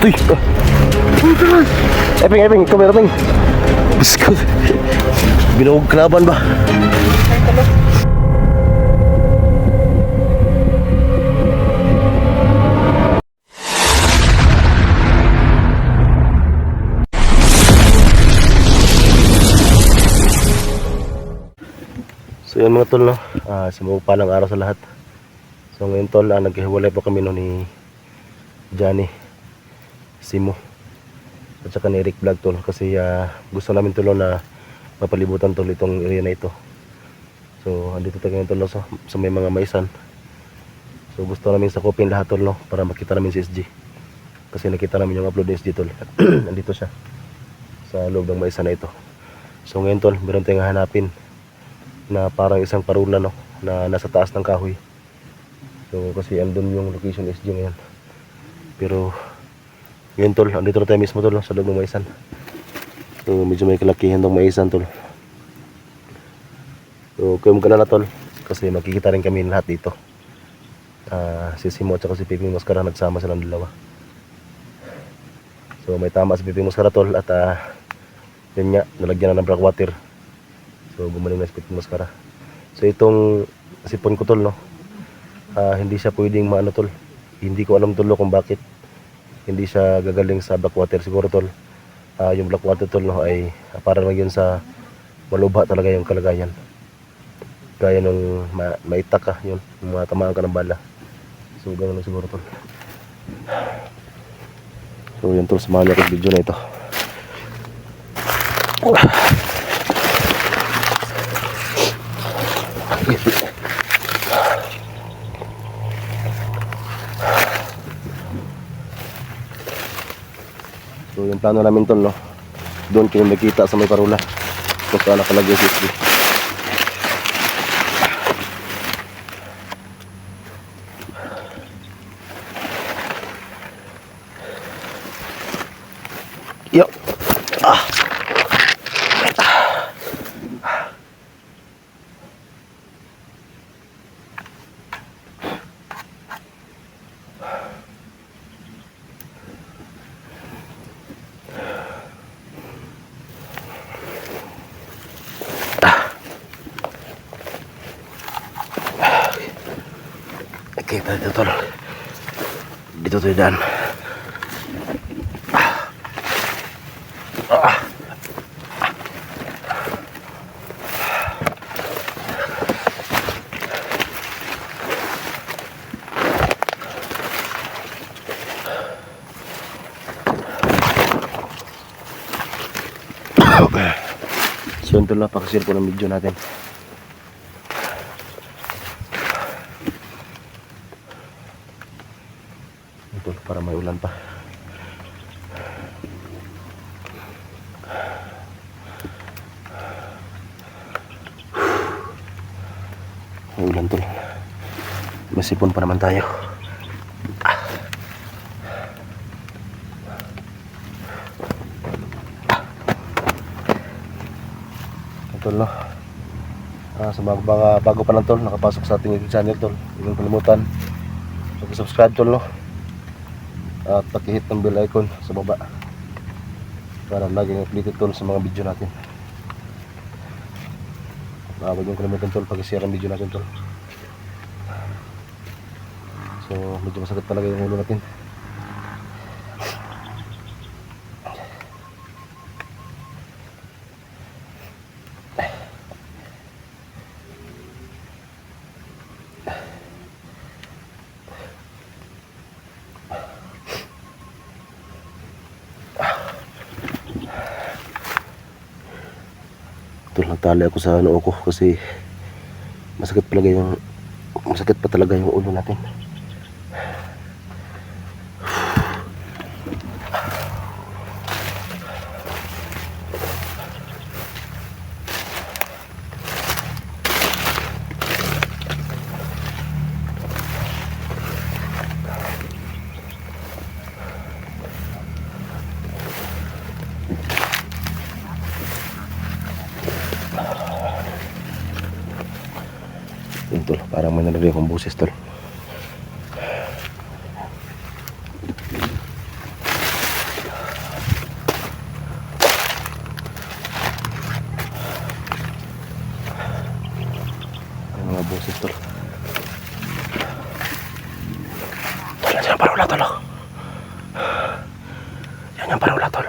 Uy! Eping, come here, Eping. Biskot. Binuog kalaban ba? So yan mga tol, no? Sumupalang araw sa lahat. So ngayon tol, naghiwalay po kami no ni Johnny, Simo at saka ni Eric Vlog tol, kasi gusto namin tol na mapalibutan tol itong area na ito. So andito tayo ngayon tol, no, sa may mga maisan. So gusto namin sakupin lahat tol, no, para makita namin si SG, kasi nakita namin yung upload ni SG tol. Andito siya sa loob ng maisan na ito. So ngayon tol, meron tayong hanapin na parang isang parula, no, na nasa taas ng kahoy. So kasi andun yung location SG ngayon. Pero yun tol, andito na tayo mismo tol, no, sa loob ng maisan. So medyo may kalakihan tong maisan tol. So kaya mo ka na tol, kasi makikita rin kami lahat dito. Si Simo at saka si Piping Mascara, nagsama silang dalawa. So may tama si Piping Mascara tol, at yun nga, nalagyan na ng black water. So gumaling na si Piping Mascara. So itong sipon ko tol, no, hindi siya pwedeng maano tol. Hindi ko alam tol kung bakit hindi siya gagaling sa black water. Siguro tol, yung black water tol, no, ay para lang yun sa malubha talaga yung kalagayan. Gaya nung maitak ka, yun, matamaan ka ng bala. So gano'n lang siguro tol. So yun tol, samahan niyo ako video na ito. So yung plano namin tol, no, doon kayo nakita sa may parula kung saan nakalagay si SG. Yo. Okay, dito tol. Dito tayo daan. So ito lang, pakashare ko ng video natin. Ito para may ulan pa. May ulan tol. May sipon pa naman tayo. Tol, no, sa mga bago pa lang tol, nakapasok sa ating YouTube channel tol, huwag kalimutan mag-subscribe tol, no, at paki-hit ng bell icon sa baba para laging updated tol sa mga video natin. Huwag yung kalimutan tol, paki-share ang video natin tol. So medyo masakit talaga yung ulo natin. Ito, nagtali ako sa noo ko kasi masakit pa talaga yung ulo natin. Yun tol, parang may nalagay akong buses tol. process tol. Tol, yan yung parola tol. Yan yung parola tol.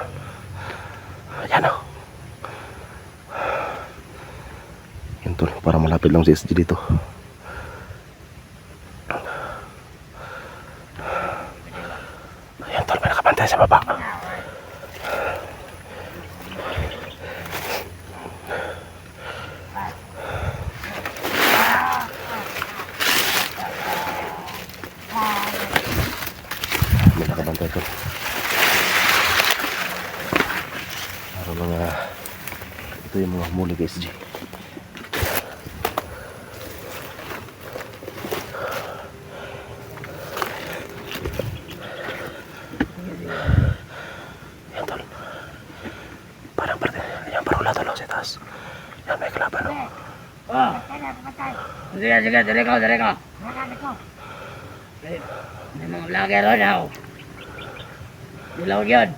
Yan o. Yan tol, para malapit lang si SG dito. Ayan tol, may nakabantay sa baba. May nakabantay tol. Para mga ito yung mga huli kay SG. Yan tol. Parang parte. Ayan parola tol sa taas. Yan may kalaban o. Oh. Sige, sige, dali ko. May mga vlogger ron ako. Dilaw yun.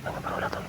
Yan yung parola tol.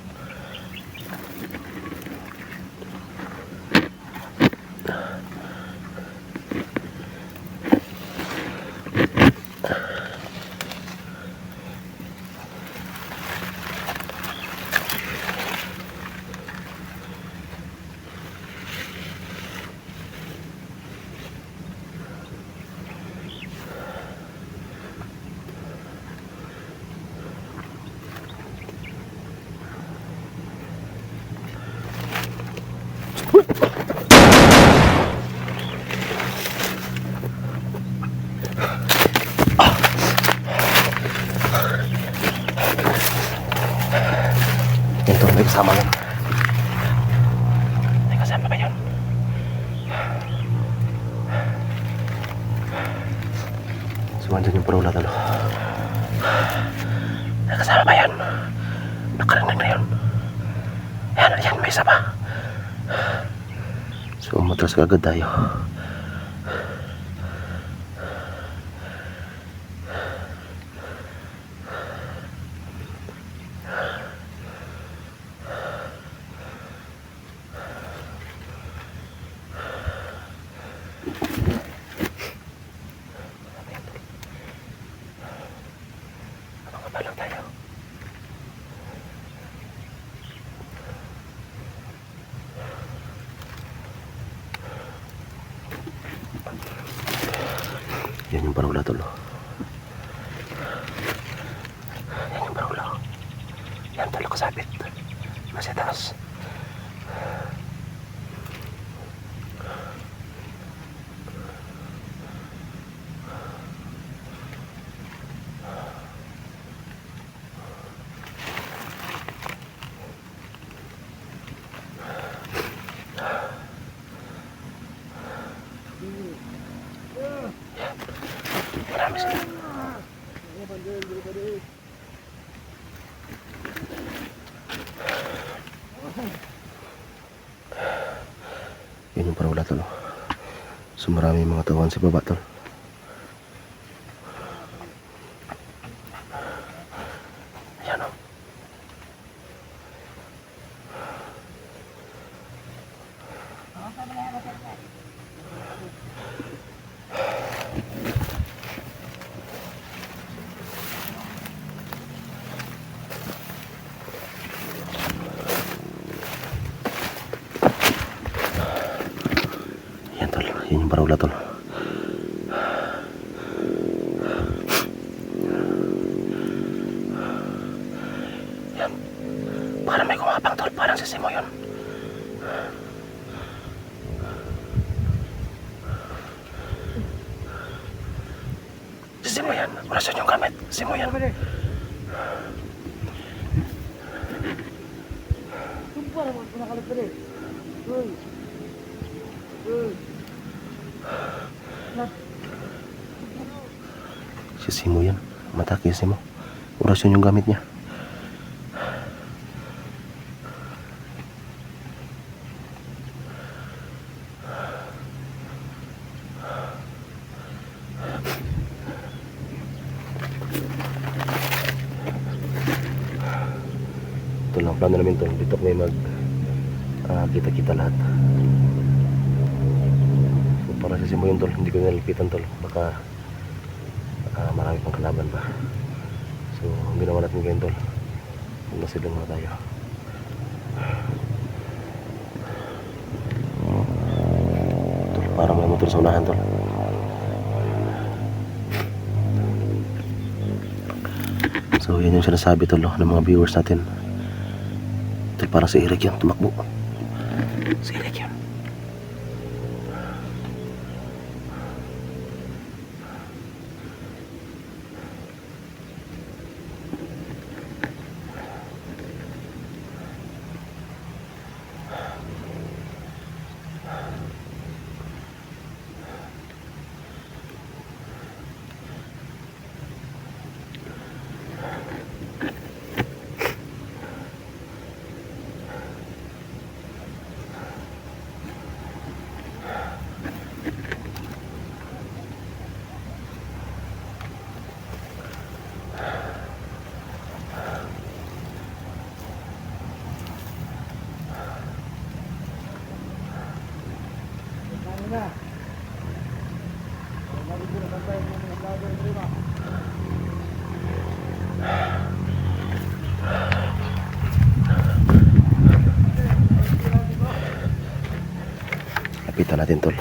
Yan tol, may kasama yun. May kasama ba yun? So, andyan yung parola tol. May kasama ba yan? Nakarinig na yun. Yan, may isa pa. So, matras kagad tayo. Abang-abang lang tayo. Yan yung parola tol. Yan yung parola. Yan tol, kasabit. Nasa taas. Marami sila. Yun yung parola tol. So marami mga tawan sa baba tol. Ayan o. Yan tol, yun yung parola tol. Yan. Parang may kumapang tol, parang si Simo yun. Si Simo yan, orasyon yung gamit. Simo yan. Si Simo yan. Matake si Simo. Orasyon yung gamit niya. Ito lang plano namin to. Dito kami kita-kita lahat. So, para sa Simo yun tol, hindi ko nalapitan tol, baka marami pang kalaban pa. So ang ginawa natin ngayon tol, maglasilong muna tayo. Tol, parang may motor sa unahan tol. So yun yung sinasabi tol ng mga viewers natin tol, parang si Eric yan tumakbo. Si Eric yan. Lapitan natin tol.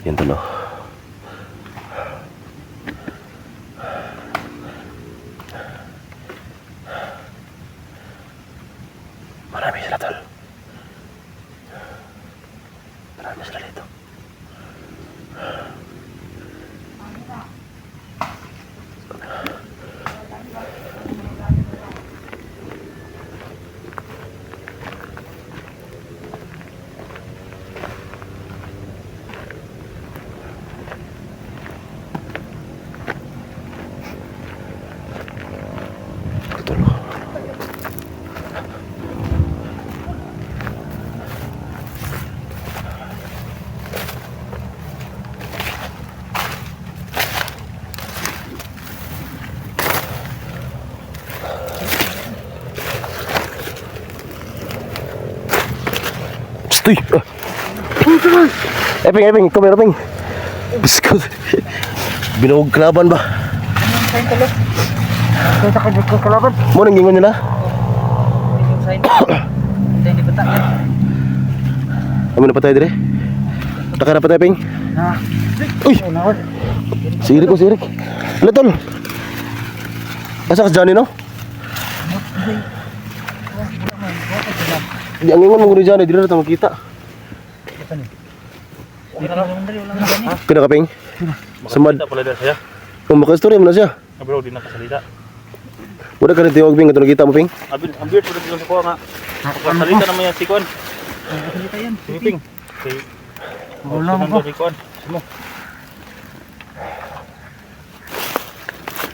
Yan tol oh. Marami sila tol. Marami sila dito. Tol. Stoy. Eping, come here, Eping. Biskut. Binuog kalaban ba? Sign tulo. Kaya sa kanya kong kalaban. Mo nang gingon nila? Yung sign. Hindi bata yan. Amo na patay dire. Taka na patay Eping. Na. Uy. Si Eric, si Eric. Ala tol. Asa ka Johnny no? Di ang ingon mo ni Johnny, di na tayo makita. Kena kaping? Samad. Pala din siya. Makastorya mo na siya. Bro, di nakasalita. Wala ka rin tiyawag Ping, ito nakita mo Ping? Ang beard pala dito sa kuha nga. Nakasalita naman yan si Kuan. Nakasalita yan. Si Ping. Si Wala mo. Si Kuan. Simo.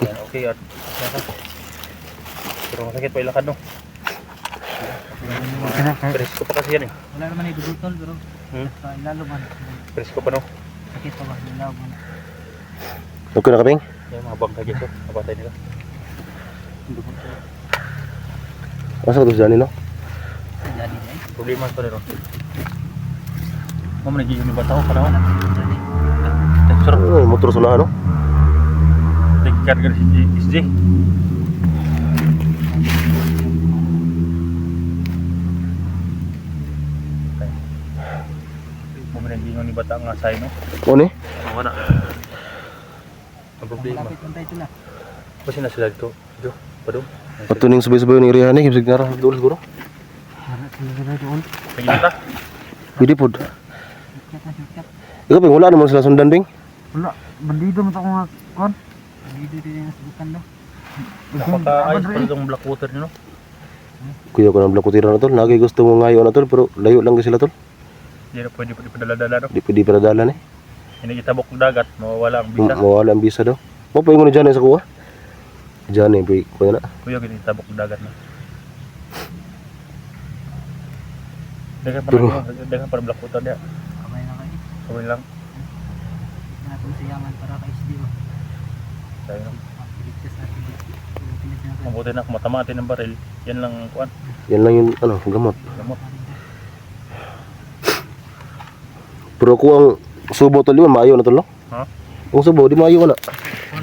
Yan, okay at. Pero masakit pa ilakad no. Presko pa kasi yan eh. Wala naman ibudutol pero ilalo man. Presko pa no. Sakit pa ba? Ilalo man. Okay na Kaping? Yung mga bangka dito. Napatay nila. Asa ka to si Johnny no? Jadi dai. Problema pa rin. Mama nagiging yung bataw pa na. Sarap. Ay, motor sa unahan no? Nagkarga si SJ. Mama nagiging yung bataw nga sa'yo no. O ni? Wala. Ang problema. Malapit man tayo sila. Kasi na sila dito. Dito. Padung. Patuning sabay-sabay yung irihan eh, ibig nara doon siguro. Harap sila doon. Tingin ta. Pwede po. Sikat. Ikaw Ping, wala naman sila sundan Ping. Wala. Bandido mo ako nga kon. Bandido din ang subukan do. Napaka-ayos pala itong black water nyo no. Kuya ko ng blakutira na tol. Nagay gusto mo ngayon na tol, pero layo lang kasi sila tol. Hindi na pwede ipadala-dala no. Di pwede para dalan eh. Hindi itabok ng dagat. Mawawala ang bisa. Mawala ang bisa daw. Mo pa yung Johnny sa kuha. Johnny, kuya na. Kuya, hindi itabok ng dagat na. Pero- Dagan para black water niya. Kamay na kayo. Kawin lang. Natong siyangan para kay SD ba. Tayo na. Mabuti na kung matama natin ng baril. Yan lang kuan. Yan lang yung ano, gamot. Gamot. Pero kung ang subo tol yun, maayo na tol, no? Ha? Kung subo, di maayo na.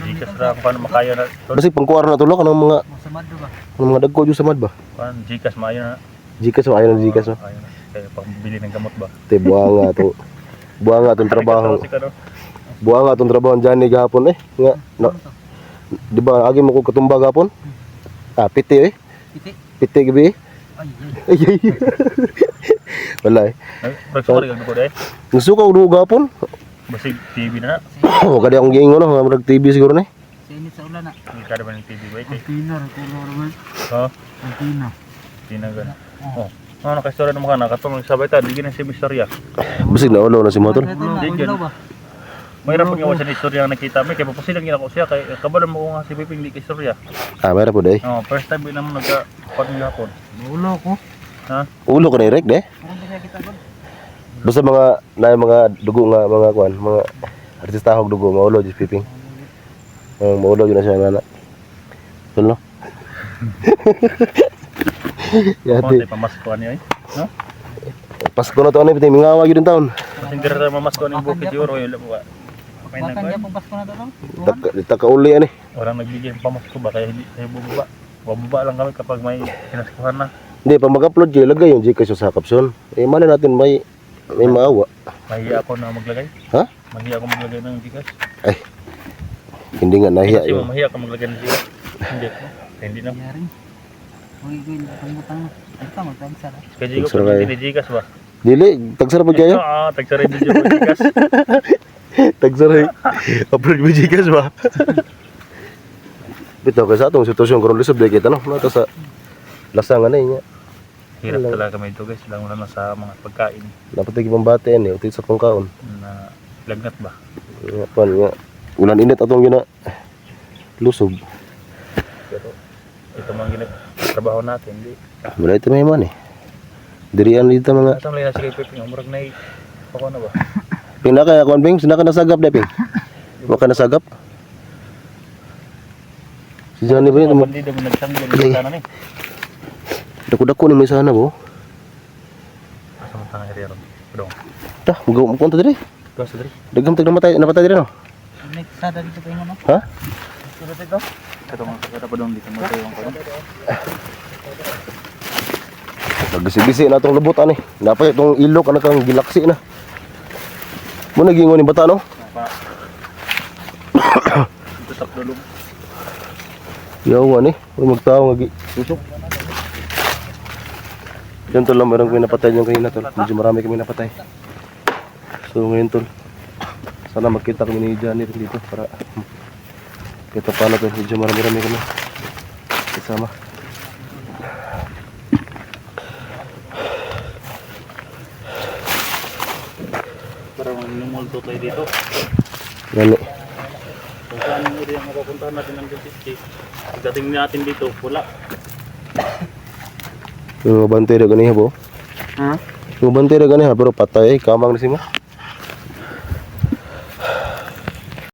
Gcash ra kung paano makaya na. Basi pangkuwar na tol, no? Kanang mga, Masamad ba? kanang mga dagko dyan sa mad ba? Kuan Gcash maayo na. Gcash, maayo na Gcash, no? Ayaw na. Kaya pambili ng gamot ba? Te, buha nga to. Buha nga itong trabaho. Buha nga itong trabaho dyan ni gahapon eh. Nga, no? Di ba, agi mo ko katumba gahapon? Ah, piti eh. Piti. Piti gabi eh. Ay, Ay, ay. Wala eh. Rekso ka ko dai. Nasuka ko doon gahapon. Basig TV na na. Oh, kada akong giingon no, mga TV siguro ni. Sinit sa ulan na. Hindi ka naman ng TV ba ito? Pina, kulo naman. Ha? Pina. Tinagan. Oh. Ano nakastorya ng mga nakatulong sabay ta, di gina si Misterya. Basig na ulo na si motor. Mayroon pag iwasan sa istorya ang nakita mo kay papasilang ginako siya kay kabalo mo ko nga si Piping di kay istorya. Ah, mayroon po day. Oh, first time din naman nagka-pod ng hapon. Ulo ko. Ha? Ulo ka direct de. Ano ba kita ba? Basta mga na mga dugo nga mga kuan, mga artista hog dugo maulo just piping. Maulo yun na siya nana. Tulo. Konti Yati. pamasko niya eh. No? Pasko na to ano piti mingawag yun taon. Kasi hindi rin mamasko ng bukid siguro yun ba. Bakan niya pang Pasko na to, no? Taka uli ani. Orang nagbigay ng pamasko ba kaya hindi tayo bubaba. Bubaba lang kami kapag may kinaskuhan na. Hindi pa mag-upload kayo lagay yung Gcash sa caption. Eh mali natin may maawa. Mahiya ako na maglagay. Ha? Mahiya ako maglagay ng Gcash. Ay. Hindi nga nahiya Kasi yun. mahiya ako maglagay ng Gcash. Hindi. Hindi na. Yaring. Uy, pangutang mo. Ito, magtagsara. Kaya ko Tagsara kayo. hindi Gcash ba? Dili, tagsara pa kayo. Ah, tagsara video ko Gcash. Tagsara. Upload mo Gcash ba? Bitaw kay sa atong sitwasyon karon lisod day kita no. Nata sa lasangan na niya. Hirap talaga kami ito guys, lang na sa mga pagkain Dapat lagi pambate yan eh, utit sa pangkaon. na lagnat ba. Nga pan nga. Ulan init atong gina lusog. Pero ito mga trabaho natin, di. Wala ito may man eh. Dirian dito mga Asam lang na sige Piping, murag na ako na ba? pinaka kon bing, sinaka nasagap na ping. Wa ka nasagap. Si Johnny ba yun? Mga bandido mo nagsanggol ng sana ni. Dako-dako ni may sana bo. Asa mo tanga herero. Dong. Tah, mo konta diri. Ikaw sa diri. Dagham tag napatay diri no. Next sada dito kayo mo, no? Ha? Sunod ito. Ito mga kakata pa dong dito mo tayo ang karon. Nagbisi-bisi na itong lubot ani. Dapat itong ilok na kang gilaksi na. Mo nagingon ni bata no? Pa. Ito sa dulong. Yawa ni, magtao nga susok. Yan tol lang, meron kami napatay yung kanina tol. Medyo marami kami napatay. So ngayon tol, sana magkita kami ni Johnny rin dito para kita paano tol. Medyo marami kami kasama. Parang lumulto tayo dito. Gani. Kung saan yung area mapupuntahan natin ng dentist. Pagdating natin dito, wala. Yung bantay na ganiha po. Ha? Yung bantay na ganiha pero patay, kamang na si mo.